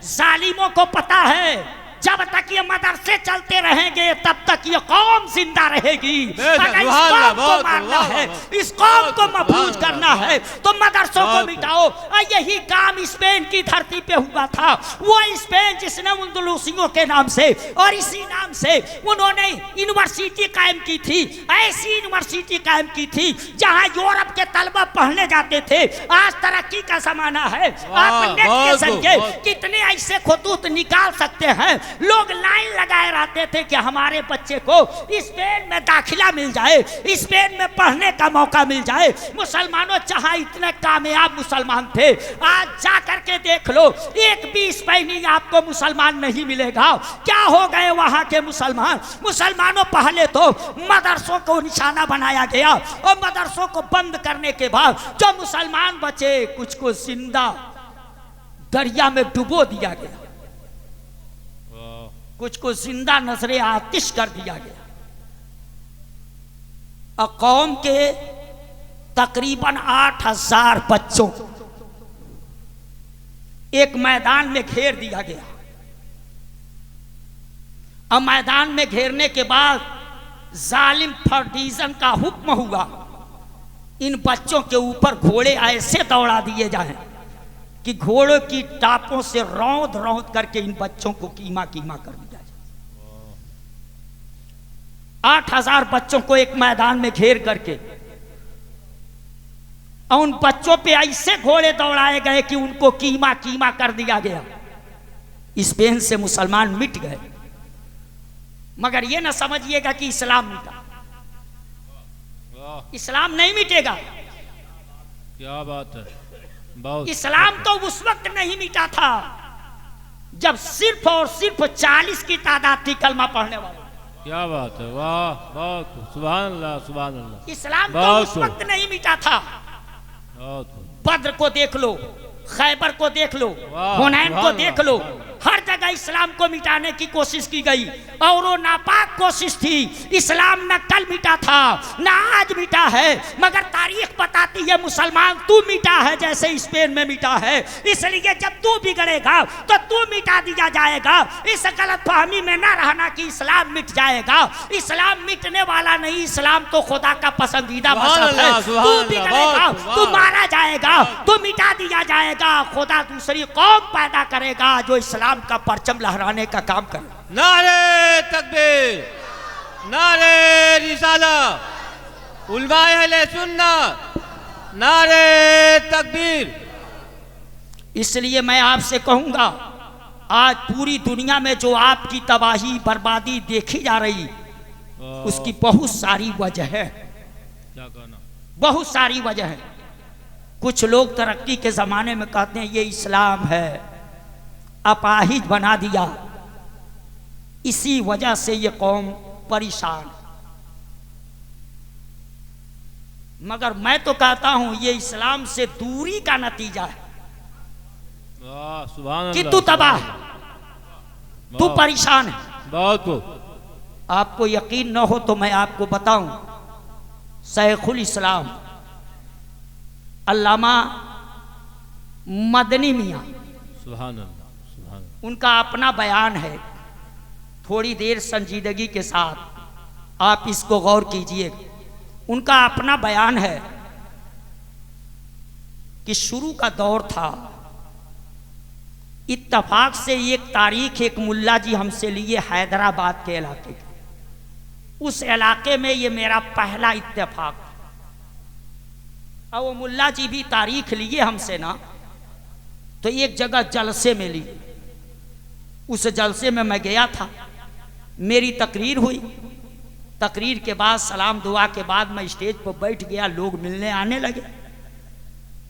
A: जालिमों को पता है जब तक ये मदरसे चलते रहेंगे तब तक ये कौम जिंदा रहेगी। अगर इस कौम को मारना है, इस कौम को महफूज करना है तो मदरसों को मिटाओ। यही काम स्पेन की धरती पे हुआ था। वो स्पेन जिसने अंदलूसियों के नाम से और इसी नाम से उन्होंने यूनिवर्सिटी कायम की थी, ऐसी यूनिवर्सिटी कायम की थी जहाँ यूरोप के तलबा पढ़ने जाते थे। आज तरक्की का जमाना है, आप नेट के जरिए कितने ऐसे खतूत निकाल सकते हैं लोग लाइन लगाए रहते थे कि हमारे बच्चे को स्पेन में दाखिला मिल जाए, स्पेन में पढ़ने का मौका मिल जाए। मुसलमानों जहां इतने कामयाब मुसलमान थे, आज जा करके देख लो, एक भी स्पेनी आपको मुसलमान नहीं मिलेगा। क्या हो गए वहां के मुसलमान? मुसलमानों पहले तो मदरसों को निशाना बनाया गया और मदरसों को बंद करने के बाद जो मुसलमान बचे कुछ को जिंदा दरिया में डुबो दिया गया, कुछ को जिंदा नजरे आतिश कर दिया गया। और कौम के तकरीबन 8000 बच्चों एक मैदान में घेर दिया गया। और मैदान में घेरने के बाद जालिम फर्डिजम का हुक्म हुआ, इन बच्चों के ऊपर घोड़े ऐसे दौड़ा दिए जाएं कि घोड़ों की टापों से रौंद रौंद करके इन बच्चों को कीमा कीमा कर दिया जाए। 8000 बच्चों को एक मैदान में घेर करके और उन बच्चों पे ऐसे घोड़े दौड़ाए गए कि उनको कीमा कीमा कर दिया गया। स्पेन से मुसलमान मिट गए, मगर ये ना समझिएगा कि इस्लाम मिटा। इस्लाम नहीं मिटेगा।
B: क्या बात है, बहुत।
A: इस्लाम तो उस वक्त नहीं मिटा था जब सिर्फ और सिर्फ 40 की तादाद थी कलमा पढ़ने वाले।
B: क्या बात है, वाह, बहुत सुभान अल्लाह, सुभान अल्लाह।
A: इस्लाम तो उस वक्त नहीं मिटा था। बद्र को देख लो, खैबर को देख लो, हुनैन को देख लो, हर जगह इस्लाम को मिटाने की कोशिश की गई और वो नापाक कोशिश थी। इस्लाम न कल मिटा था न आज मिटा है, मगर तारीख बताती है मुसलमान तू मिटा है जैसे स्पेन में मिटा है। इसलिए जब तू बिगड़ेगा तो तू मिटा दिया जाएगा। इस गलत फहमी में न रहना कि इस्लाम मिट जाएगा। इस्लाम मिटने वाला नहीं, इस्लाम तो खुदा का पसंदीदा मज़हब है। तू बिगड़ेगा तू मारा जाएगा, तू मिटा दिया जाएगा। खुदा दूसरी कौम पैदा करेगा जो इस्लाम का परचम लहराने का काम करे।
B: नारे तकबीर, नारे रिसाला, उलमाए अहले सुन्नत, नारे तकबीर।
A: इसलिए मैं आपसे कहूंगा, आज पूरी दुनिया में जो आपकी तबाही बर्बादी देखी जा रही, उसकी बहुत सारी वजह है।
B: क्या कहना? बहुत
A: सारी वजह है। कुछ लोग तरक्की के जमाने में कहते हैं ये इस्लाम है, अपाहिज बना दिया, इसी वजह से ये कौम परेशान। मगर मैं तो कहता हूं ये इस्लाम से दूरी का नतीजा है कि तू तबाह है, तू परेशान है।
B: बहुत।
A: आपको यकीन न हो तो मैं आपको बताऊं, शेखुल इस्लाम अल्लामा मदनी मियां,
B: सुभान अल्लाह,
A: उनका अपना बयान है। थोड़ी देर संजीदगी के साथ आप इसको गौर कीजिए। उनका अपना बयान है कि शुरू का दौर था, इत्तफाक से एक तारीख एक मुल्ला जी हमसे लिए हैदराबाद के इलाके के। उस इलाके में ये मेरा पहला इत्तेफाक था। और वो मुल्ला जी भी तारीख लिए हमसे ना, तो एक जगह जलसे में ली। उस जलसे में मैं गया था, मेरी तकरीर हुई। तकरीर के बाद सलाम दुआ के बाद मैं स्टेज पर बैठ गया, लोग मिलने आने लगे।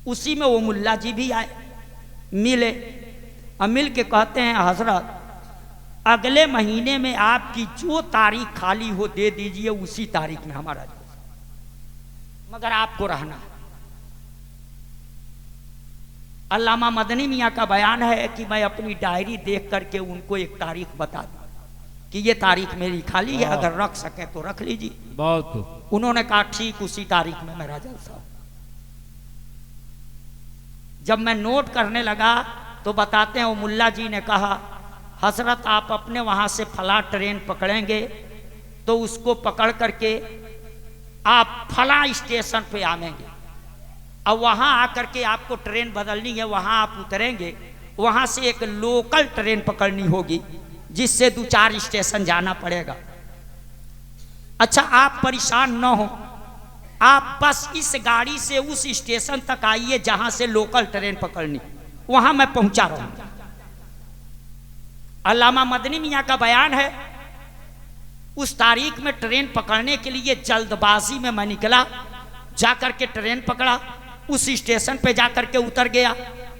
A: उसी में वो मुल्ला जी भी आए, मिले और मिल के कहते हैं हजरत अगले महीने में आपकी जो तारीख खाली हो दे दीजिए, उसी तारीख में हमारा मगर आपको रहना है। अल्लामा मदनी मियाँ का बयान है कि मैं अपनी डायरी देख करके उनको एक तारीख बता दूं कि ये तारीख मेरी खाली है, अगर रख सके तो रख लीजिए।
B: बहुत।
A: उन्होंने कहा ठीक उसी तारीख में मेरा जलसा। जब मैं नोट करने लगा तो बताते हैं वो मुल्ला जी ने कहा हजरत आप अपने वहां से फला ट्रेन पकड़ेंगे तो उसको पकड़ करके आप फला स्टेशन पे आवेंगे और वहां आकर के आपको ट्रेन बदलनी है, वहां आप उतरेंगे, वहां से एक लोकल ट्रेन पकड़नी होगी जिससे 2-4 स्टेशन जाना पड़ेगा। अच्छा आप परेशान न हो, आप बस इस गाड़ी से उस स्टेशन तक आइए जहां से लोकल ट्रेन पकड़नी, वहां मैं पहुंचा रहा हूं। अल्लामा मदनी मियाँ का बयान है, उस तारीख में ट्रेन पकड़ने के लिए जल्दबाजी में मैं निकला, जाकर के ट्रेन पकड़ा, उस स्टेशन पे जाकर के उतर गया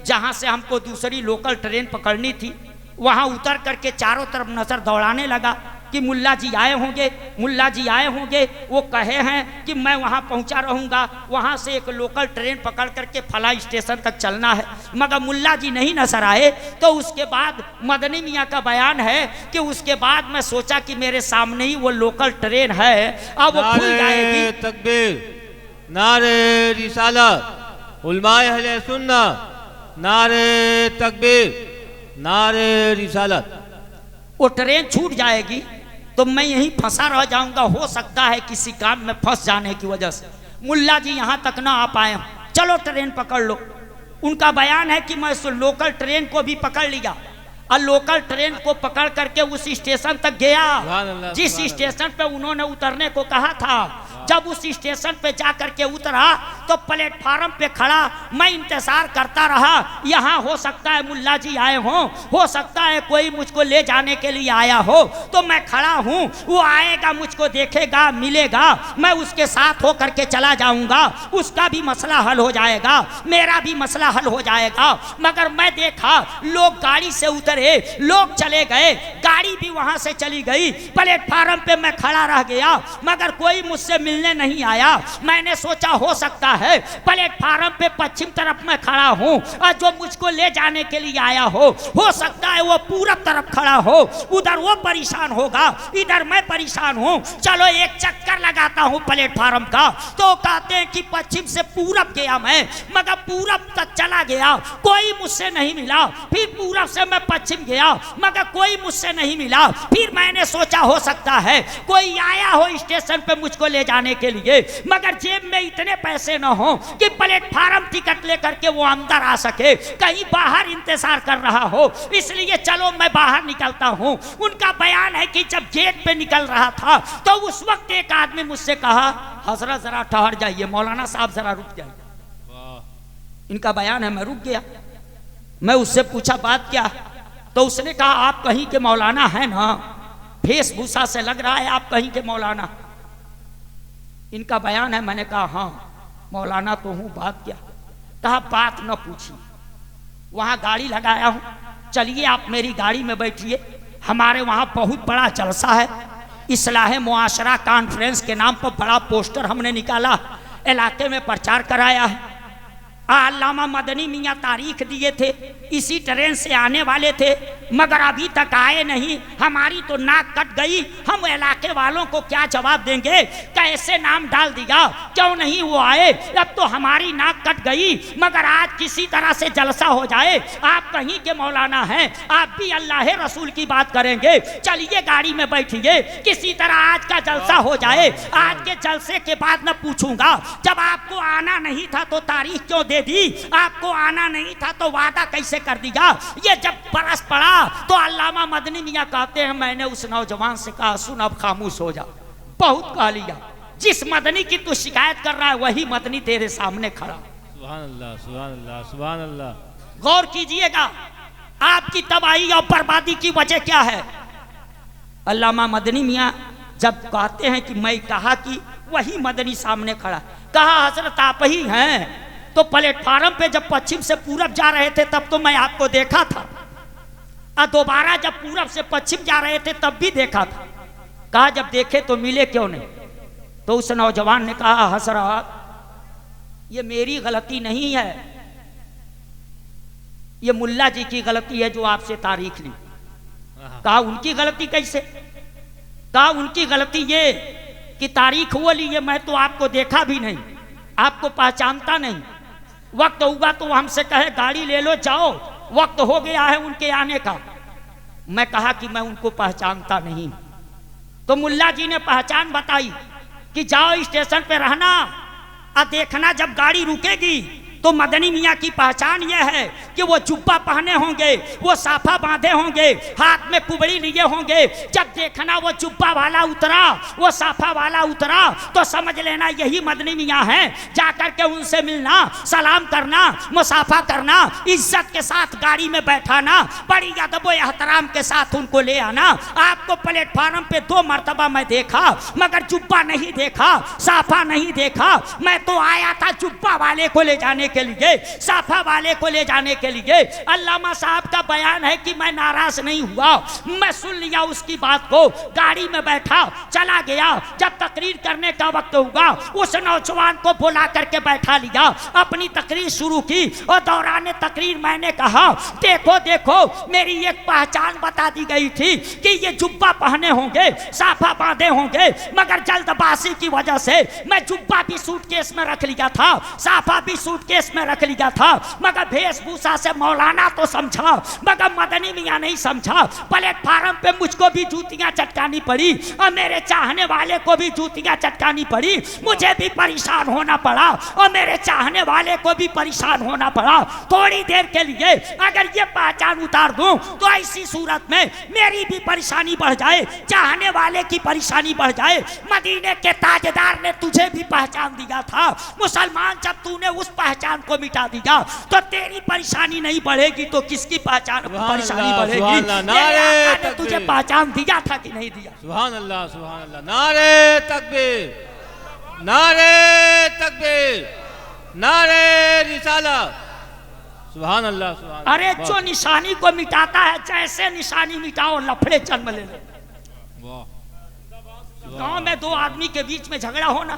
A: जहाँ से हमको दूसरी लोकल ट्रेन पकड़नी थी। वहाँ उतर करके चारों तरफ नज़र दौड़ाने लगा कि मुल्ला जी आए होंगे, मुल्ला जी आए होंगे, वो कहे हैं कि मैं वहाँ पहुँचा रहूँगा, वहाँ से एक लोकल ट्रेन पकड़ करके फला स्टेशन तक चलना है, मगर मुल्ला जी नहीं नजर आए। तो उसके बाद मदनी मियाँ का बयान है कि उसके बाद मैं सोचा कि मेरे सामने ही वो लोकल ट्रेन है, अब वो खुल जाएगी।
B: तकबीर, नारे रिसालत, उलमाए अहले सुन्ना, नारे तकबीर, नारे रिसालत।
A: वो ट्रेन छूट जाएगी तो मैं यहीं फंसा रह जाऊंगा, हो सकता है किसी काम में फंस जाने की वजह से मुल्ला जी यहाँ तक ना आ पाए, चलो ट्रेन पकड़ लो। उनका बयान है कि मैं उस लोकल ट्रेन को भी पकड़ लिया और लोकल ट्रेन को पकड़ करके उस स्टेशन तक गया जिस स्टेशन पे उन्होंने उतरने को कहा था। जब उस स्टेशन पे जाकर के उतरा तो प्लेटफार्म पे खड़ा मैं इंतजार करता रहा, यहाँ हो सकता है मुल्ला जी आए हों, हो सकता है कोई मुझको ले जाने के लिए आया हो। तो मैं खड़ा हूँ, वो आएगा, मुझको देखेगा, मिलेगा, मैं उसके साथ हो करके चला जाऊंगा, उसका भी मसला हल हो जाएगा, मेरा भी मसला हल हो जाएगा। मगर मैं देखा लोग गाड़ी से उतरे, लोग चले गए, गाड़ी भी वहां से चली गई, प्लेटफार्म पे मैं खड़ा रह गया मगर कोई मुझसे मिलने नहीं आया। मैंने सोचा हो सकता है प्लेटफार्म पे पश्चिम तरफ मैं खड़ा हूँ और जो मुझको ले जाने के लिए आया हो सकता है वो पूरब तरफ खड़ा हो, उधर वो परेशान होगा, इधर मैं परेशान हूँ, चलो एक चक्कर लगाता हूँ प्लेटफार्म का। तो कहते हैं कि पश्चिम से पूरब गया मैं, मगर पूरब तक चला गया, कोई मुझसे नहीं मिला। फिर पूरब से मैं पश्चिम गया मगर कोई मुझसे नहीं मिला। फिर मैंने सोचा हो सकता है कोई आया हो स्टेशन पे मुझको ले जाने के लिए, मगर जेब में इतने पैसे न हो कि प्लेटफार्म टिकट लेकर के वो अंदर आ सके, कहीं बाहर इंतजार कर रहा हो, इसलिए चलो मैं बाहर निकलता हूँ। उनका बयान है कि जब गेट पे निकल रहा था तो उस वक्त एक आदमी मुझसे कहा, हजरत जरा ठहर जाइए, मौलाना साहब जरा रुक जाइए। इनका बयान है मैं रुक गया। मैं उससे पूछा बात क्या, तो उसने कहा आप कहीं के मौलाना हैं ना, वेशभूषा से लग रहा है आप कहीं के मौलाना। इनका बयान है, मैंने कहा हाँ मौलाना तो हूँ, बात क्या। कहा बात न पूछिए, वहाँ गाड़ी लगाया हूँ, चलिए आप मेरी गाड़ी में बैठिए, हमारे वहाँ बहुत बड़ा जलसा है, इस्लाह मुआशरा कॉन्फ्रेंस के नाम पर बड़ा पोस्टर हमने निकाला, इलाके में प्रचार कराया है। अल्लामा मदनी मियाँ तारीख दिए थे, इसी ट्रेन से आने वाले थे मगर अभी तक आए नहीं, हमारी तो नाक कट गई। हम इलाके वालों को क्या जवाब देंगे, कैसे नाम डाल दिया, क्यों नहीं वो आए, अब तो हमारी नाक कट गई। मगर आज किसी तरह से जलसा हो जाए, आप कहीं के मौलाना हैं, आप भी अल्लाह रसूल की बात करेंगे, चलिए गाड़ी में बैठिए, किसी तरह आज का जलसा हो जाए। आज के जलसे के बाद न पूछूंगा, जब आपको आना नहीं था तो तारीख क्यों दे दी, आपको आना नहीं था तो वादा कैसे कर दिया। ये जब बरस पड़ा तो अल्लामा मदनी मियाँ कहते हैं, मैंने उस नौजवान से कहा सुन अब खामोश हो जा, बहुत कह लिया, जिस मदनी की तू शिकायत कर रहा है वही मदनी तेरे सामने खड़ा।
B: सुभान अल्लाह, सुभान अल्लाह, सुभान अल्लाह।
A: गौर कीजिएगा आपकी तबाही और बर्बादी की वजह क्या है। अल्लामा मदनी मियाँ जब कहते हैं कि मैं कहा कि वही मदनी सामने खड़ा, कहा हजरत आप ही हैं, तो प्लेटफार्म पे जब पश्चिम से पूरब जा रहे थे तब तो मैं आपको देखा था, और दोबारा जब पूरब से पश्चिम जा रहे थे तब भी देखा था। कहा जब देखे तो मिले क्यों नहीं। तो उस नौजवान ने कहा हजरत ये मेरी गलती नहीं है, ये मुल्ला जी की गलती है जो आपसे तारीख ली। कहा उनकी गलती कैसे। कहा उनकी गलती ये कि तारीख वो ली है, मैं तो आपको देखा भी नहीं, आपको पहचानता नहीं, वक्त होगा तो हमसे कहे गाड़ी ले लो जाओ, वक्त हो गया है उनके आने का। मैं कहा कि मैं उनको पहचानता नहीं। तो मुल्ला जी ने पहचान बताई कि जाओ स्टेशन पे रहना और देखना जब गाड़ी रुकेगी तो मदनी मियाँ की पहचान यह है कि वो जुब्बा पहने होंगे, वो साफा बांधे होंगे, हाथ में कुबड़ी लिए होंगे। जब देखना वो जुब्बा वाला उतरा, वो साफा वाला उतरा, तो समझ लेना यही मदनी मियाँ हैं। जाकर के उनसे मिलना, सलाम करना, मुसाफा करना, इज्जत के साथ गाड़ी में बैठाना, बड़ी अदब व एहतराम के साथ उनको ले आना। आपको प्लेटफार्म पे 2 मरतबा मैं देखा, मगर जुब्बा नहीं देखा, साफा नहीं देखा। मैं तो आया था जुब्बा वाले को ले जाने के लिए, साफा वाले को ले जाने के लिए। अल्लामा साहब का बयान है कि मैं नाराज नहीं हुआ, मैं सुन लिया उसकी बात को, गाड़ी में बैठा, चला गया। जब तकरीर करने का वक्त हुआ, उस नौजवान को बुला करके बैठा लिया, अपनी तकरीर शुरू की। और दौरान तकरीर मैंने कहा, देखो देखो मेरी एक पहचान बता दी गई थी कि ये जुब्बा पहने होंगे, साफा बांधे होंगे, मगर जल्दबाजी की वजह से मैं जुब्बा भी सूटकेस में रख लिया था, साफा भी सूटकेस में रख लिया था, मगर वेशभूषा से मौलाना तो समझा, मगर मदनी मियाँ नहीं समझा। प्लेटफार्म पे मुझको भी जूतियां चटकानी पड़ी और मेरे चाहने वाले को भी जूतियां चटकानी पड़ी, मुझे भी परेशान होना पड़ा और मेरे चाहने वाले को भी परेशान होना पड़ा। थोड़ी देर के लिए अगर ये पहचान उतार दूं तो ऐसी सूरत में मेरी भी परेशानी बढ़ जाए, चाहने वाले की परेशानी बढ़ जाए। मदीने के ताजदार ने तुझे भी पहचान दिया था, मुसलमान जब तूने उस पहचान को मिटा दिया तो तेरी परेशानी नहीं बढ़ेगी तो किसकी परेशानी बढ़ेगी? ने तुझे पहचान दिया था कि नहीं दिया?
B: सुभान अल्लाह, सुभान अल्लाह। नारे तकबीर, नारे तकबीर, नारे रिसालत। सुभान अल्लाह, सुभान।
A: अरे जो निशानी को मिटाता है, जैसे निशानी मिटाओ लफड़े जन्म ले ले। गांव में 2 आदमी के बीच में झगड़ा होना,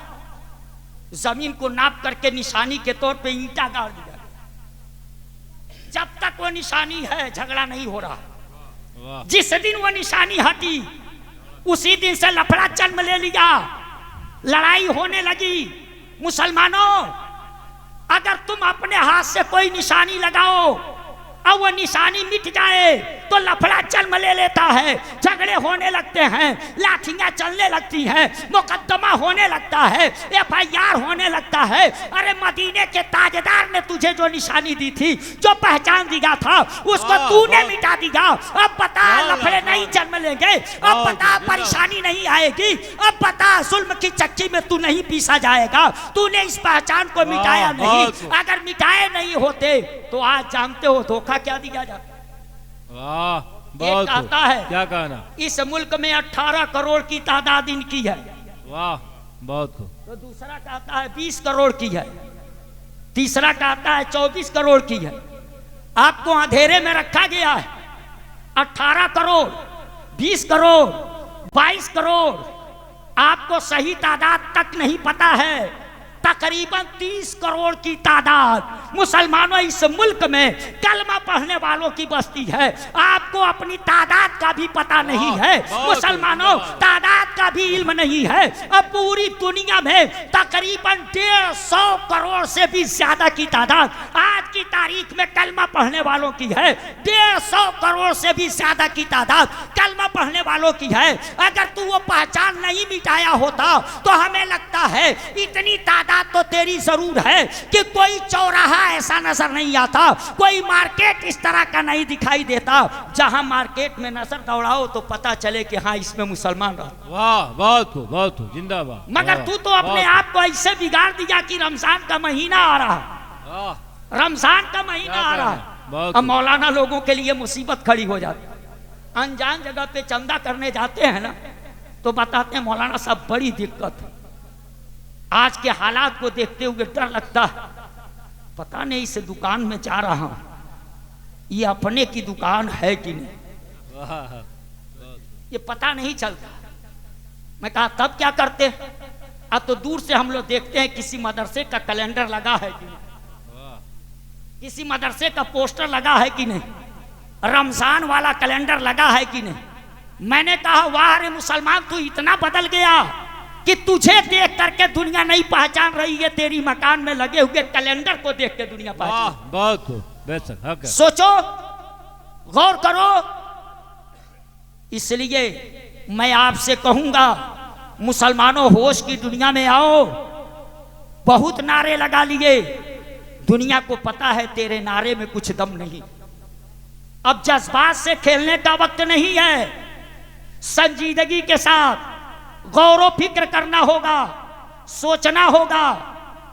A: जमीन को नाप करके निशानी के तौर पे ईंटा गाड़ दिया, जब तक वो निशानी है झगड़ा नहीं हो रहा। जिस दिन वो निशानी हटी उसी दिन से लफड़ा जन्म ले लिया, लड़ाई होने लगी। मुसलमानों, अगर तुम अपने हाथ से कोई निशानी लगाओ और वो निशानी मिट जाए तो लफड़ा जन्म ले लेता है, झगड़े होने लगते हैं, लाठियां चलने लगती हैं, मुकदमा होने लगता है, FIR होने लगता है। अरे मदीने के ताजदार ने तुझे जो निशानी दी थी, जो पहचान दिया था, उसको तूने मिटा दिया। अब बता लफड़े नहीं जन्म लेंगे, अब बता परेशानी नहीं आएगी, अब बता जुल्म की चक्की में तू नहीं पीसा जाएगा। तूने इस पहचान को मिटाया नहीं, अगर मिटाए नहीं होते तो आज जानते हो धोखा क्या दिया जाता।
B: वाह,
A: बहुत कहता है
B: क्या कहना,
A: इस मुल्क में 18 करोड़ की तादाद इनकी है।
B: वाह, बहुत खूब।
A: तो दूसरा कहता है 20 करोड़ की है, तीसरा कहता है 24 करोड़ की है। आपको अंधेरे में रखा गया है। 18 करोड़, 20 करोड़, 22 करोड़, आपको सही तादाद तक नहीं पता है। तकरीबन 30 करोड़ की तादाद मुसलमानों इस मुल्क में कलमा पढ़ने वालों की बस्ती है। आपको अपनी तादाद का भी पता नहीं है। मुसलमानों, तादाद का भी इल्म नहीं है। अब पूरी दुनिया में तकरीबन 150 करोड़ से भी ज्यादा की तादाद आज की तारीख में कलमा पढ़ने वालों की है। 150 करोड़ से भी ज्यादा की तादाद कलमा पढ़ने वालों की है। अगर तू वो पहचान नहीं मिटाया होता तो हमें लगता है इतनी तादाद तो तेरी जरूर है कि कोई चौराहा ऐसा नजर नहीं आता, कोई मार्केट इस तरह का नहीं दिखाई देता जहां मार्केट में नजर दौड़ाओ तो पता चले कि हाँ इसमें मुसलमान रहते।
B: वाह, बहुत खूब, बहुत खूब, जिंदाबाद।
A: मगर तू तो अपने आप को ऐसे बिगाड़ दिया कि रमजान का महीना आ रहा है, रमजान का महीना आ रहा है, अब मौलाना लोगों के लिए मुसीबत खड़ी हो जाती। अनजान जगह पे चंदा करने जाते हैं ना तो बताते हैं मौलाना साहब बड़ी दिक्कत है, आज के हालात को देखते हुए डर लगता है, पता नहीं इस दुकान में जा रहा हूं ये अपने की दुकान है कि नहीं, ये पता नहीं चलता। मैं कहा तब क्या करते? अब तो दूर से हम लोग देखते हैं किसी मदरसे का कैलेंडर लगा है कि नहीं, किसी मदरसे का पोस्टर लगा है कि नहीं, रमजान वाला कैलेंडर लगा है कि नहीं। मैंने कहा वाह रे मुसलमान, तू इतना बदल गया कि तुझे देख करके दुनिया नहीं पहचान रही है, तेरी मकान में लगे हुए कैलेंडर को देख के दुनिया पहचान।
B: बहुत खूब, बेशक।
A: सोचो, गौर करो। इसलिए मैं आपसे कहूंगा मुसलमानों होश की दुनिया में आओ। बहुत नारे लगा लिए, दुनिया को पता है तेरे नारे में कुछ दम नहीं। अब जज्बात से खेलने का वक्त नहीं है, संजीदगी के साथ गौर व फिक्र करना होगा, सोचना होगा।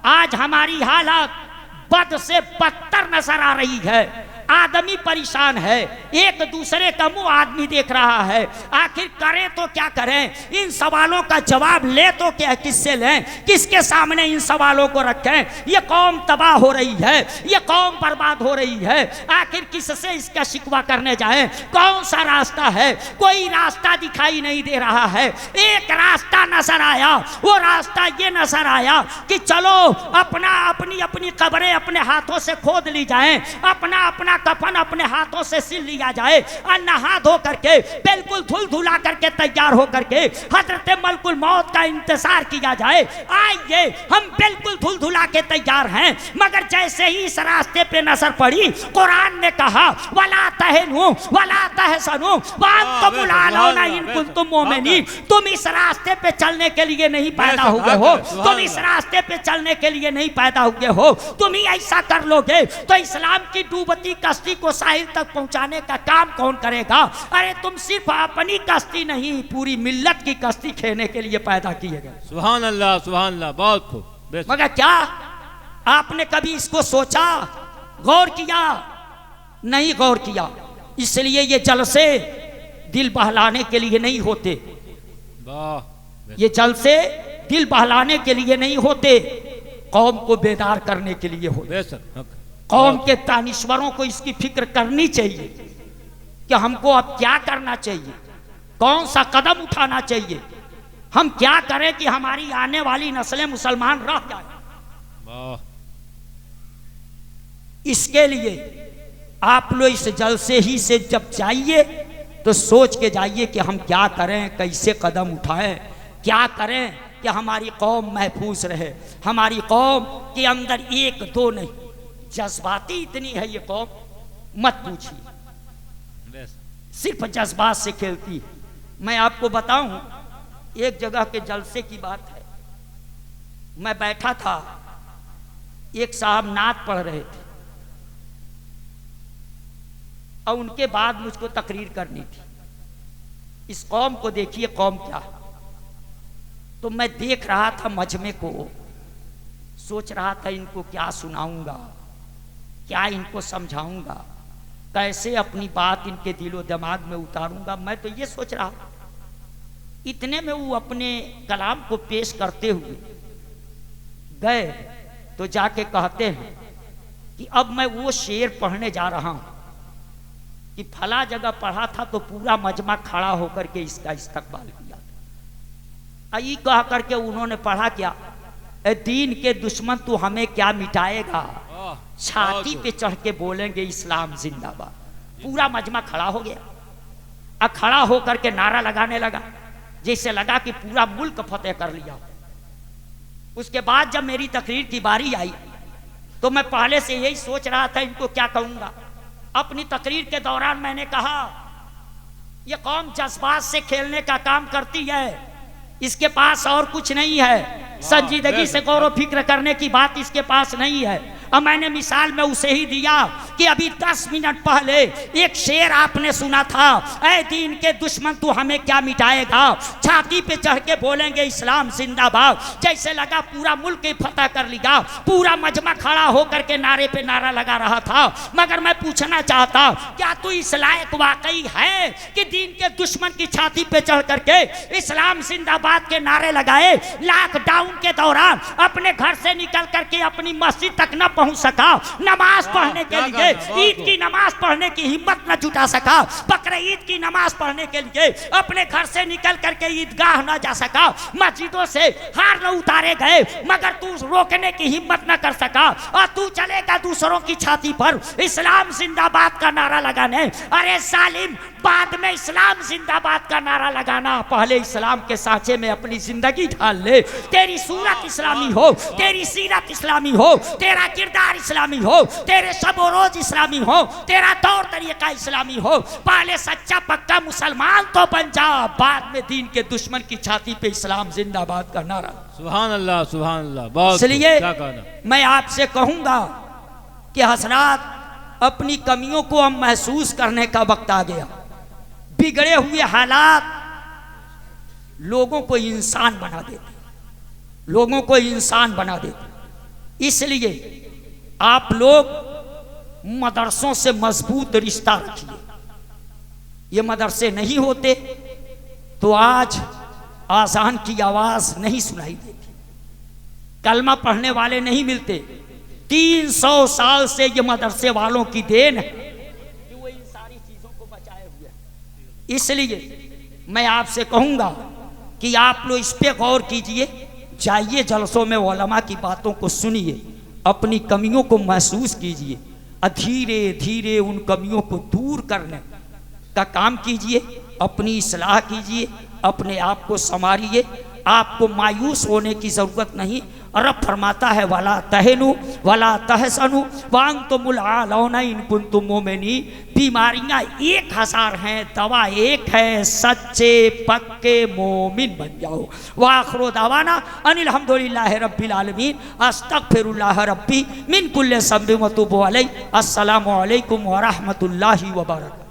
A: आज हमारी हालत बद से बदतर नजर आ रही है, आदमी परेशान है, एक दूसरे का मुंह आदमी देख रहा है। आखिर करें तो क्या करें? इन सवालों का जवाब ले तो क्या, किससे लें, किसके सामने इन सवालों को रखें? ये कौम तबाह हो रही है, ये कौम बर्बाद हो रही है, आखिर किससे इसका शिकवा करने जाएं? कौन सा रास्ता है? कोई रास्ता दिखाई नहीं दे रहा है। एक रास्ता नजर आया, वो रास्ता ये नजर आया कि चलो अपनी अपनी कब्रें अपने हाथों से खोद ली जाएं, अपना कफन अपने हाथों से सिल लिया जाए और नहा धो करके बिल्कुल धुल धुला करके तैयार हो करके हजरत मलकुल मौत का इंतजार किया जाए। आइए हम बिल्कुल धुल धुला के तैयार हैं, मगर जैसे ही इस रास्ते पे नजर पड़ी, कुरान ने कहा वला तहनु वला तहसनु वअंतुमुल आलौना इन कुंतुम मोमिनीन। तुम इस रास्ते पे चलने के लिए नहीं पैदा हुए हो, तुम इस रास्ते पे चलने के लिए नहीं पैदा हुए हो। तुम ही ऐसा कर लोगे तो इस्लाम की डूबती कश्ती को साहिल तक पहुंचाने का काम कौन करेगा? अरे तुम सिर्फ अपनी कश्ती नहीं, पूरी मिल्लत की कश्ती खेने के लिए पैदा किए गए।
B: सुभान अल्लाह, सुभान अल्लाह, बहुत खूब।
A: मगर क्या आपने कभी इसको सोचा, गौर किया? नहीं गौर किया। इसलिए ये जलसे दिल बहलाने के लिए नहीं होते, ये जलसे दिल बहलाने के लिए नहीं होते, कौम को बेदार करने के लिए होते। कौम के दानिश्वरों को इसकी फिक्र करनी चाहिए कि हमको अब क्या करना चाहिए, कौन सा कदम उठाना चाहिए, हम क्या करें कि हमारी आने वाली नस्लें मुसलमान रह जाए। इसके लिए आप लोग इस जलसे ही से जब जाइए तो सोच के जाइए कि हम क्या करें, कैसे कदम उठाएं, क्या करें कि हमारी कौम महफूज रहे। हमारी कौम के अंदर एक दो नहीं, जज्बाती इतनी है ये कौम, मत पूछिए, सिर्फ जज्बात से खेलती है। मैं आपको बताऊं, एक जगह के जलसे की बात है। मैं बैठा था, एक साहब नात पढ़ रहे थे और उनके बाद मुझको तकरीर करनी थी। इस कौम को देखिए, कौम क्या है। तो मैं देख रहा था मजमे को, सोच रहा था इनको क्या सुनाऊंगा, क्या इनको समझाऊंगा, कैसे अपनी बात इनके दिलो दिमाग में उतारूंगा। मैं तो ये सोच रहा, इतने में वो अपने कलाम को पेश करते हुए गए तो जाके कहते हैं कि अब मैं वो शेर पढ़ने जा रहा हूं कि फला जगह पढ़ा था तो पूरा मजमा खड़ा होकर के इसका इस्तकबाल किया। आई कह करके उन्होंने पढ़ा क्या, ए दीन के दुश्मन तू हमें क्या मिटाएगा, छाती पे चढ़ के बोलेंगे इस्लाम जिंदाबाद। पूरा मजमा खड़ा हो गया, अब खड़ा होकर के नारा लगाने लगा, जैसे लगा कि पूरा मुल्क फतेह कर लिया। उसके बाद जब मेरी तकरीर की बारी आई तो मैं पहले से यही सोच रहा था इनको क्या कहूंगा। अपनी तकरीर के दौरान मैंने कहा, यह कौम जज्बात से खेलने का काम करती है, इसके पास और कुछ नहीं है, संजीदगी से गौर व फिक्र करने की बात इसके पास नहीं है। अब मैंने मिसाल में उसे ही दिया कि अभी 10 मिनट पहले एक शेर आपने सुना था, ऐ दीन के दुश्मन तू हमें क्या मिटाएगा, छाती पे चढ़ के बोलेंगे इस्लाम जिंदाबाद। जैसे लगा पूरा मुल्क ही फतह कर लिया, पूरा मजमा खड़ा होकर के नारे पे नारा लगा रहा था। मगर मैं पूछना चाहता, क्या तू इस लायक वाकई है कि दीन के दुश्मन की छाती पे चढ़ करके इस्लाम जिंदाबाद के नारे लगाए? लॉकडाउन के दौरान अपने घर से निकल करके अपनी मस्जिद तक न पहुंच सका, नमाज पढ़ने के लिए ईद की नमाज पढ़ने की हिम्मत न जुटा सका, बकरे ईद की नमाज पढ़ने के लिए अपने घर से निकल करके ईदगाह न जा सका, मस्जिदों से हार न उतारे गए, मगर तू रोकने की हिम्मत न कर सका और तू चलेगा दूसरों की छाती पर इस्लाम जिंदाबाद का नारा लगाने। अरे जालिम, बाद में इस्लाम जिंदाबाद का नारा लगाना, पहले इस्लाम के सांचे में अपनी जिंदगी ढाल ले। तेरी सूरत इस्लामी हो, तेरी सीरत इस्लामी हो, तेरा किरदार इस्लामी हो, तेरे शब रोज इस्लामी हो, तेरा तौर तरीका इस्लामी हो। पहले सच्चा पक्का मुसलमान तो बन जा, बाद में दीन के दुश्मन की छाती पे इस्लाम जिंदाबाद का नारा।
B: सुभान अल्लाह, सुभान अल्लाह। बहुत
A: इसलिए मैं आपसे कहूंगा, कि हजरात अपनी कमियों को अब महसूस करने का वक्त आ गया। बिगड़े हुए हालात लोगों को इंसान बना देते, लोगों को इंसान बना देते। इसलिए आप लोग मदरसों से मजबूत रिश्ता रखिए। ये मदरसे नहीं होते तो आज आज़ान की आवाज नहीं सुनाई देती, कलमा पढ़ने वाले नहीं मिलते। 300 साल से ये मदरसे वालों की देन है कि वो इन सारी चीजों को बचाए हुए हैं। इसलिए मैं आपसे कहूंगा कि आप लोग इस पे गौर कीजिए, जाइए जलसों में उलमा की बातों को सुनिए, अपनी कमियों को महसूस कीजिए, धीरे धीरे उन कमियों को दूर करने का काम कीजिए, अपनी इस्लाह कीजिए, अपने आप को संवारिए। आपको मायूस होने की ज़रूरत नहीं। रब फरमाता है वला तहनु वला तहसनु वांतुमुल आलौना इन कुंतुम मोमिनीन। बीमारियां 1000 हैं, दवा एक है, सच्चे पक्के मोमिन बन जाओ। वाखिरु दावाना अनिल हम्दुलिल्लाहि रब्बिल आलमीन अस्तगफिरुल्लाह रब्बी मिन कुल्लि ज़ंबिन व अतूबु अलैहि। अस्सलामु अलैकुम व रहमतुल्लाहि व बरकातहू।